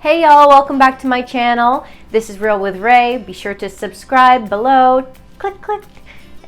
Hey y'all, welcome back to my channel. This is Real with Ray. Be sure to subscribe below, click,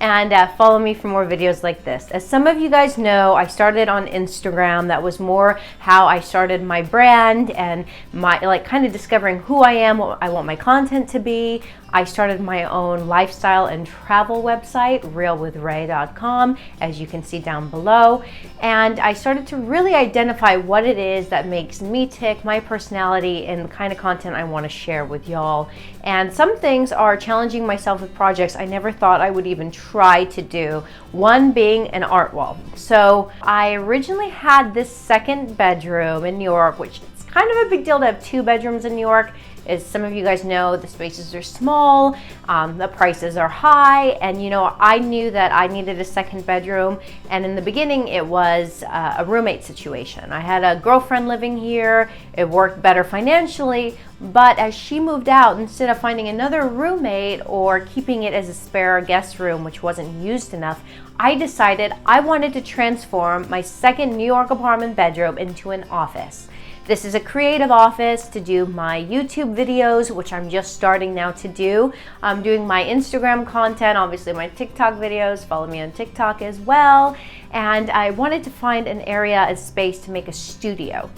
and follow me for more videos like this. As some of you guys know, I started on Instagram. That was more how I started my brand and my kind of discovering who I am, what I want my content to be. I started my own lifestyle and travel website, realwithray.com, as you can see down below. And I started to really identify what it is that makes me tick, my personality, and the kind of content I want to share with y'all. And some things are challenging myself with projects I never thought I would even try to do. One being an art wall. So I originally had this second bedroom in New York, which is kind of a big deal to have two bedrooms in New York. As some of you guys know, the spaces are small, the prices are high, and I knew that I needed a second bedroom, and in the beginning it was a roommate situation. I had a girlfriend living here, it worked better financially, but as she moved out, instead of finding another roommate or keeping it as a spare guest room, which wasn't used enough, I decided I wanted to transform my second New York apartment bedroom into an office. This is a creative office to do my YouTube videos, which I'm just starting now to do. I'm doing my Instagram content, obviously my TikTok videos, follow me on TikTok as well. And I wanted to find an area, a space to make a studio.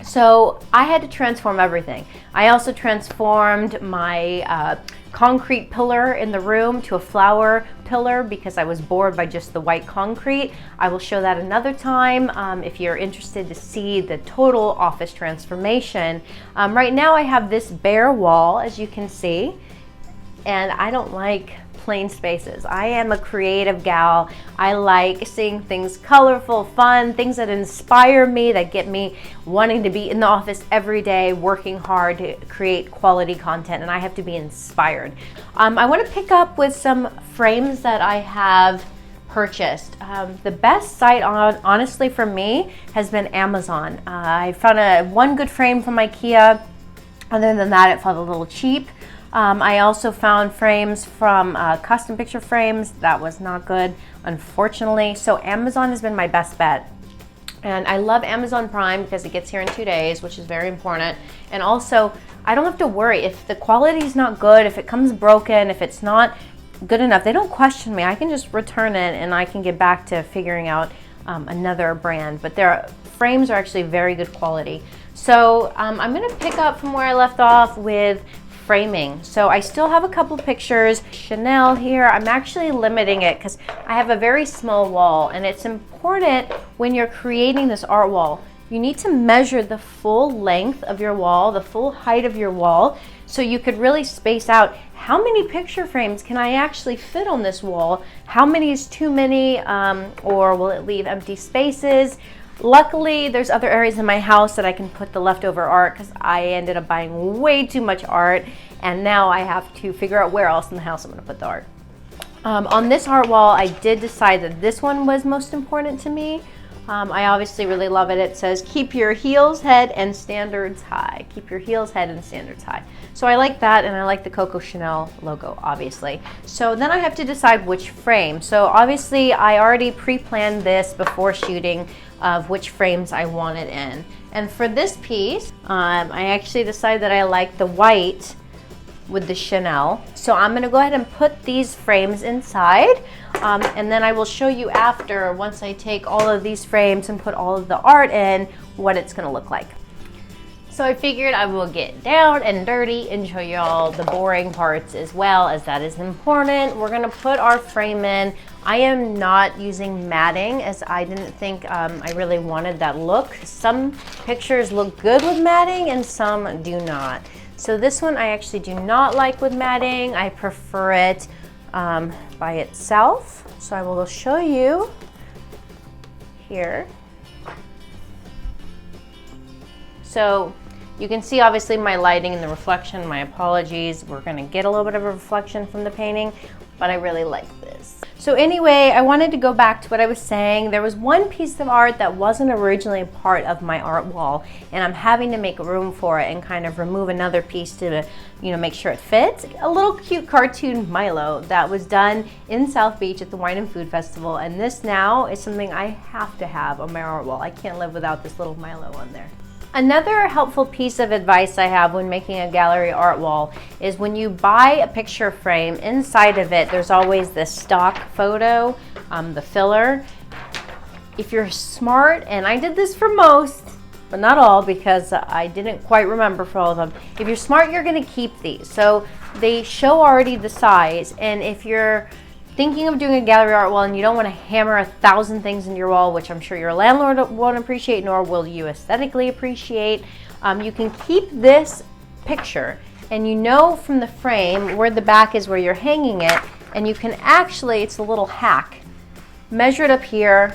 So I had to transform everything. I also transformed my concrete pillar in the room to a flower pillar because I was bored by just the white concrete. I will show that another time if you're interested to see the total office transformation. Right now I have this bare wall, as you can see, and I don't like plain spaces. I am a creative gal. I like seeing things colorful, fun, things that inspire me, that get me wanting to be in the office every day, working hard to create quality content, and I have to be inspired. I want to pick up with some frames that I have purchased. The best site honestly for me has been Amazon. I found one good frame from IKEA. Other than that, it felt a little cheap. I also found frames from Custom Picture Frames. That was not good, unfortunately. So Amazon has been my best bet. And I love Amazon Prime because it gets here in 2 days, which is very important. And also, I don't have to worry if the quality is not good, if it comes broken, if it's not good enough. They don't question me. I can just return it and I can get back to figuring out another brand. But their frames are actually very good quality. So I'm going to pick up from where I left off with framing. So I still have a couple pictures. Chanel here, I'm actually limiting it because I have a very small wall, and it's important when you're creating this art wall. You need to measure the full length of your wall, the full height of your wall, so you could really space out how many picture frames can I actually fit on this wall, how many is too many, or will it leave empty spaces. Luckily, there's other areas in my house that I can put the leftover art because I ended up buying way too much art, and now I have to figure out where else in the house I'm going to put the art. On this art wall, I did decide that this one was most important to me. I obviously really love it. It says, keep your heels, head, and standards high. Keep your heels, head, and standards high. So I like that, and I like the Coco Chanel logo, obviously. So then I have to decide which frame. So obviously, I already pre-planned this before shooting of which frames I want it in. And for this piece, I actually decided that I like the white with the Chanel. So I'm gonna go ahead and put these frames inside, and then I will show you after, once I take all of these frames and put all of the art in, what it's gonna look like. So I figured I will get down and dirty and show you all the boring parts as well, as that is important. We're gonna put our frame in. I am not using matting, as I didn't think I really wanted that look. Some pictures look good with matting and some do not. So this one I actually do not like with matting. I prefer it by itself. So I will show you here. So you can see obviously my lighting and the reflection. My apologies. We're gonna get a little bit of a reflection from the painting, but I really like this. So anyway, I wanted to go back to what I was saying. There was one piece of art that wasn't originally a part of my art wall, and I'm having to make room for it and kind of remove another piece to, make sure it fits. A little cute cartoon Milo that was done in South Beach at the Wine and Food Festival, and this now is something I have to have on my art wall. I can't live without this little Milo on there. Another helpful piece of advice I have when making a gallery art wall is when you buy a picture frame, inside of it there's always this stock photo, the filler. If you're smart, and I did this for most, but not all because I didn't quite remember for all of them. If you're smart, you're gonna keep these. So they show already the size, and if you're thinking of doing a gallery art wall and you don't want to hammer 1,000 things into your wall, which I'm sure your landlord won't appreciate, nor will you aesthetically appreciate, you can keep this picture, and you know from the frame where the back is where you're hanging it, and you can actually, it's a little hack, measure it up here,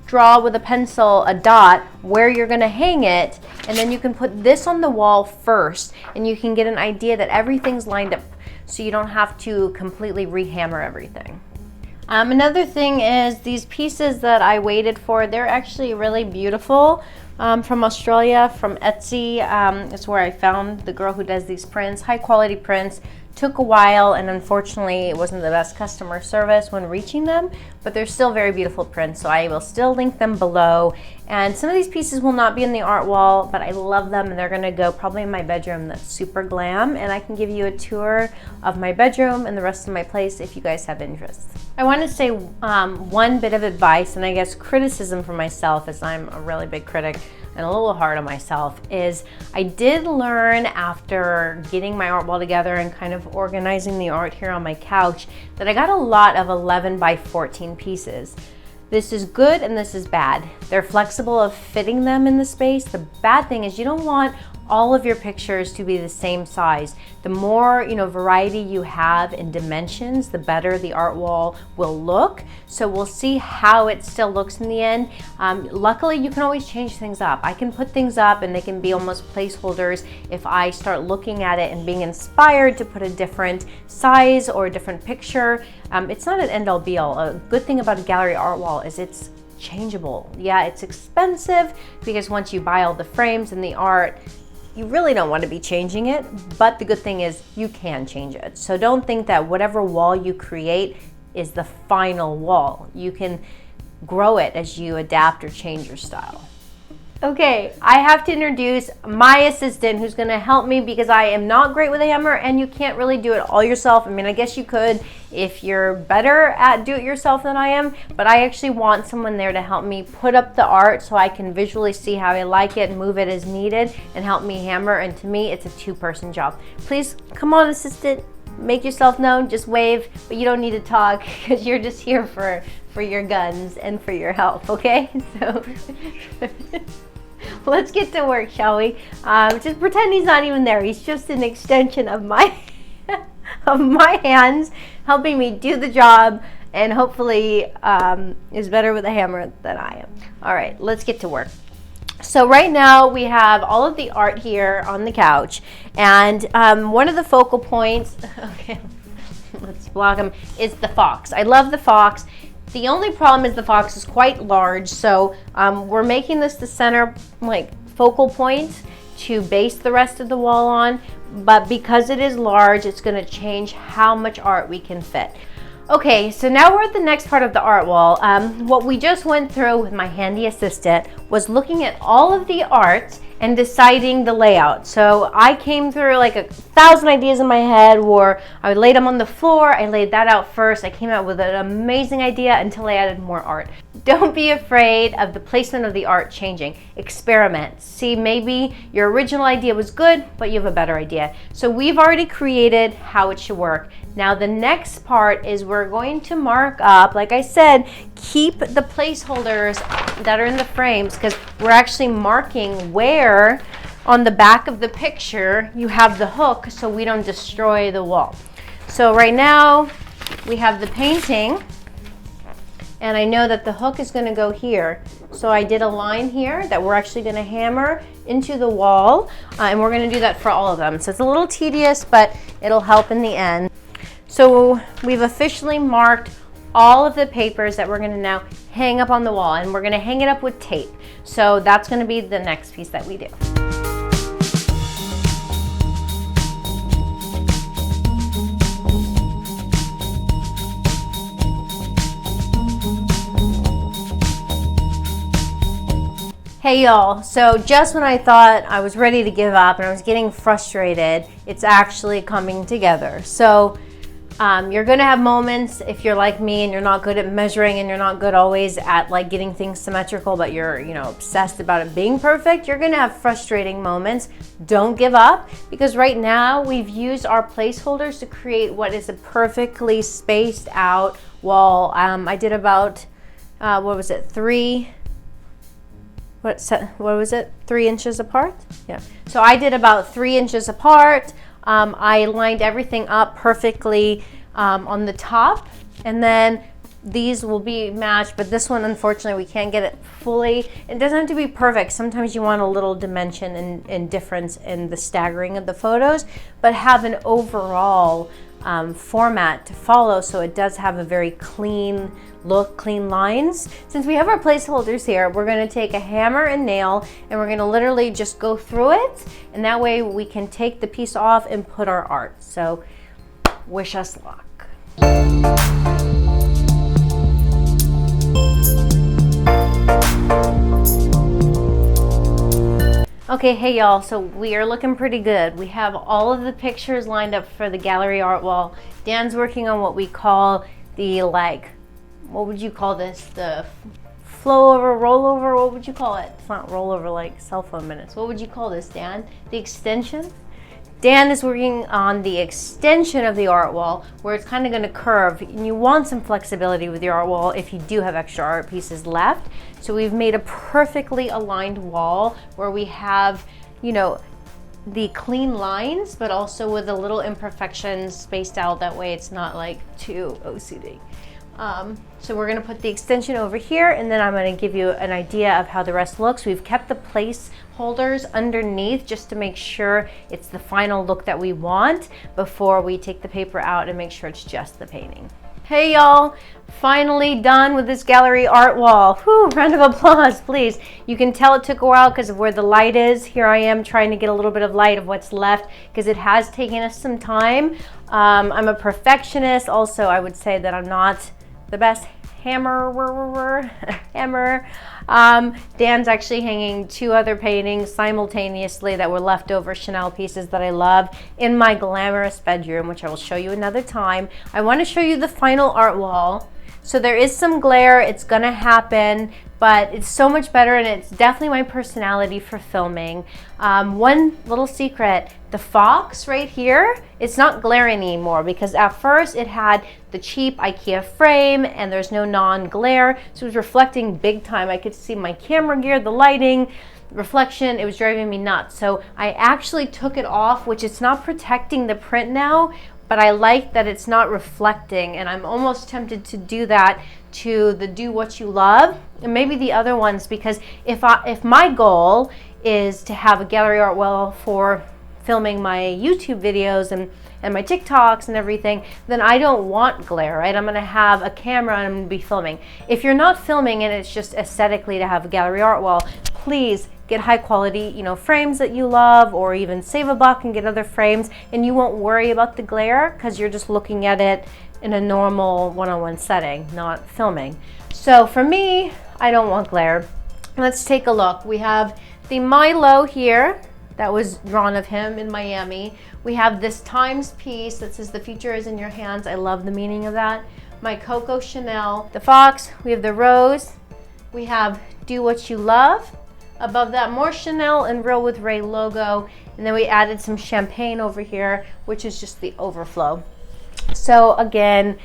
draw with a pencil a dot where you're going to hang it, and then you can put this on the wall first, and you can get an idea that everything's lined up so you don't have to completely rehammer everything. Another thing is these pieces that I waited for, they're actually really beautiful, from Australia, from Etsy. It's where I found the girl who does these prints, high quality prints. Took a while, and unfortunately it wasn't the best customer service when reaching them, but they're still very beautiful prints, so I will still link them below. And some of these pieces will not be in the art wall, but I love them, and they're gonna go probably in my bedroom that's super glam, and I can give you a tour of my bedroom and the rest of my place if you guys have interest. I want to say one bit of advice, and I guess criticism for myself, as I'm a really big critic and a little hard on myself, is I did learn after getting my art wall together and kind of organizing the art here on my couch that I got a lot of 11 by 14 pieces. This is good and this is bad. They're flexible of fitting them in the space. The bad thing is you don't want all of your pictures to be the same size. The more variety you have in dimensions, the better the art wall will look. So we'll see how it still looks in the end. Luckily, you can always change things up. I can put things up and they can be almost placeholders if I start looking at it and being inspired to put a different size or a different picture. It's not an end-all be-all. A good thing about a gallery art wall is it's changeable. Yeah, it's expensive because once you buy all the frames and the art, you really don't want to be changing it, but the good thing is you can change it. So don't think that whatever wall you create is the final wall. You can grow it as you adapt or change your style. Okay, I have to introduce my assistant who's gonna help me because I am not great with a hammer and you can't really do it all yourself. I mean, I guess you could if you're better at do-it-yourself than I am, but I actually want someone there to help me put up the art so I can visually see how I like it, move it as needed, and help me hammer. And to me, it's a two-person job. Please, come on, assistant, make yourself known, just wave, but you don't need to talk because you're just here for your guns and for your help, okay? So let's get to work, shall we? Just pretend he's not even there. He's just an extension of my of my hands, helping me do the job, and hopefully is better with a hammer than I am. All right, let's get to work. So right now we have all of the art here on the couch, and one of the focal points, okay, let's block him, is the fox. I love the fox. The only problem is the fox is quite large, so we're making this the center focal point to base the rest of the wall on, but because it is large, it's going to change how much art we can fit. Okay, so now we're at the next part of the art wall. What we just went through with my handy assistant was looking at all of the art and deciding the layout. So I came through like 1,000 ideas in my head, or I would lay them on the floor. I laid that out first. I came out with an amazing idea until I added more art. Don't be afraid of the placement of the art changing. Experiment. See, maybe your original idea was good, but you have a better idea. So we've already created how it should work. Now the next part is we're going to mark up, like I said, keep the placeholders that are in the frames, because we're actually marking where on the back of the picture you have the hook so we don't destroy the wall. So right now we have the painting, and I know that the hook is going to go here. So I did a line here that we're actually going to hammer into the wall, and we're going to do that for all of them. So it's a little tedious, but it'll help in the end. So we've officially marked all of the papers that we're going to now hang up on the wall, and we're going to hang it up with tape. So that's going to be the next piece that we do. Hey y'all, so just when I thought I was ready to give up and I was getting frustrated, it's actually coming together. So you're gonna have moments, if you're like me and you're not good at measuring and you're not good always at like getting things symmetrical, but you're obsessed about it being perfect, you're gonna have frustrating moments. Don't give up, because right now we've used our placeholders to create what is a perfectly spaced out wall. I did about, what was it, 3 inches apart? Yeah. So I did about 3 inches apart. I lined everything up perfectly on the top, and then these will be matched, but this one, unfortunately, we can't get it fully. It doesn't have to be perfect. Sometimes you want a little dimension and difference in the staggering of the photos, but have an overall format to follow, so it does have a very clean look, clean lines. Since we have our placeholders here, we're going to take a hammer and nail and we're going to literally just go through it, and that way we can take the piece off and put our art. So wish us luck. Okay, hey y'all, so we are looking pretty good. We have all of the pictures lined up for the gallery art wall. Dan's working on what we call the, what would you call this? The flow over, rollover, what would you call it? It's not rollover like cell phone minutes. What would you call this, Dan? The extension? Dan is working on the extension of the art wall, where it's kind of going to curve, and you want some flexibility with your art wall if you do have extra art pieces left. So we've made a perfectly aligned wall where we have, the clean lines, but also with a little imperfections spaced out. That way it's not like too OCD. So we're going to put the extension over here, and then I'm going to give you an idea of how the rest looks. We've kept the placeholders underneath just to make sure it's the final look that we want before we take the paper out and make sure it's just the painting. Hey y'all, finally done with this gallery art wall. Whew, round of applause, please. You can tell it took a while because of where the light is. Here I am trying to get a little bit of light of what's left because it has taken us some time. I'm a perfectionist. Also, I would say that I'm not the best hammer. Dan's actually hanging 2 other paintings simultaneously that were leftover Chanel pieces that I love in my glamorous bedroom, which I will show you another time. I want to show you the final art wall. So there is some glare, it's gonna happen, but it's so much better, and it's definitely my personality for filming. One little secret, the Fox right here, it's not glaring anymore because at first it had the cheap IKEA frame and there's no non-glare, so it was reflecting big time. I could see my camera gear, the lighting, reflection, it was driving me nuts. So I actually took it off, which it's not protecting the print now, but I like that it's not reflecting, and I'm almost tempted to do that to the Do What You Love and maybe the other ones, because if my goal is to have a gallery art wall for filming my YouTube videos and my TikToks and everything, then I don't want glare, right? I'm gonna have a camera and I'm gonna be filming. If you're not filming and it's just aesthetically to have a gallery art wall, please get high quality, frames that you love, or even save a buck and get other frames, and you won't worry about the glare because you're just looking at it in a normal one-on-one setting, not filming. So for me, I don't want glare. Let's take a look. We have the Milo here that was drawn of him in Miami. We have this Times piece that says the future is in your hands. I love the meaning of that. My Coco Chanel, the Fox, we have the Rose, we have Do What You Love. Above that, more Chanel and Real with Ray logo. And then we added some champagne over here, which is just the overflow. So again,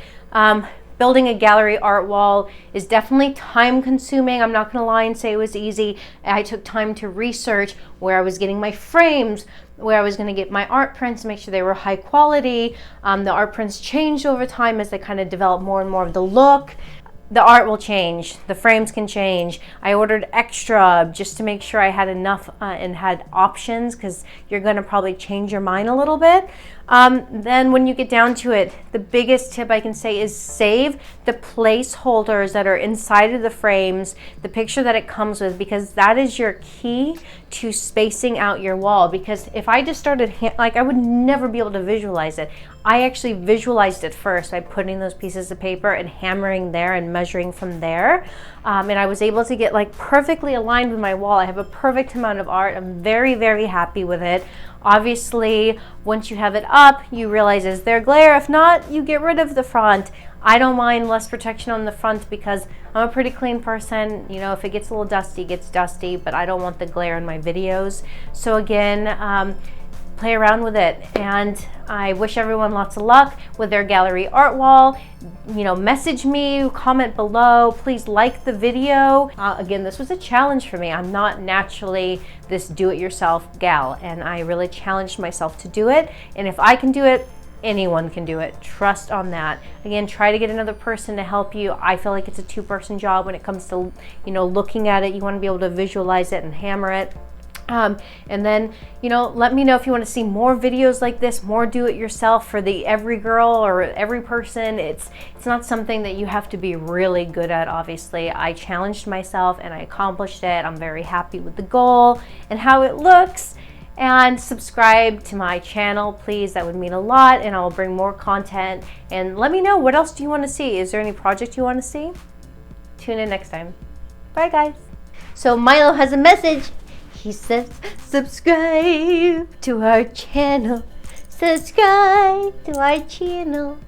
building a gallery art wall is definitely time consuming. I'm not gonna lie and say it was easy. I took time to research where I was getting my frames, where I was gonna get my art prints, make sure they were high quality. The art prints changed over time as they kind of developed more and more of the look. The art will change, the frames can change. I ordered extra just to make sure I had enough and had options, because you're gonna probably change your mind a little bit. Then when you get down to it, the biggest tip I can say is save the placeholders that are inside of the frames, the picture that it comes with, because that is your key to spacing out your wall, because if I just started, like, I would never be able to visualize it. I actually visualized it first by putting those pieces of paper and hammering there and measuring from there. And I was able to get like perfectly aligned with my wall. I have a perfect amount of art. I'm very, very happy with it. Obviously, once you have it up, you realize, is there glare? If not, you get rid of the front. I don't mind less protection on the front because I'm a pretty clean person. You know, if it gets a little dusty, it gets dusty, but I don't want the glare in my videos. So again, play around with it, and I wish everyone lots of luck with their gallery art wall. You know, message me, comment below, please like the video. Again, this was a challenge for me. I'm not naturally this do-it-yourself gal, and I really challenged myself to do it, and if I can do it, anyone can do it. Trust on that. Again, try to get another person to help you. I feel like it's a two-person job when it comes to, you know, looking at it. You want to be able to visualize it and hammer it. And then, you know, let me know if you want to see more videos like this, more do-it-yourself for the every girl or every person. It's not something that you have to be really good at, obviously. I challenged myself and I accomplished it. I'm very happy with the goal and how it looks. And subscribe to my channel, please. That would mean a lot, and I'll bring more content. And let me know, what else do you want to see? Is there any project you want to see? Tune in next time. Bye, guys. So Milo has a message. He says, subscribe to our channel. Subscribe to our channel.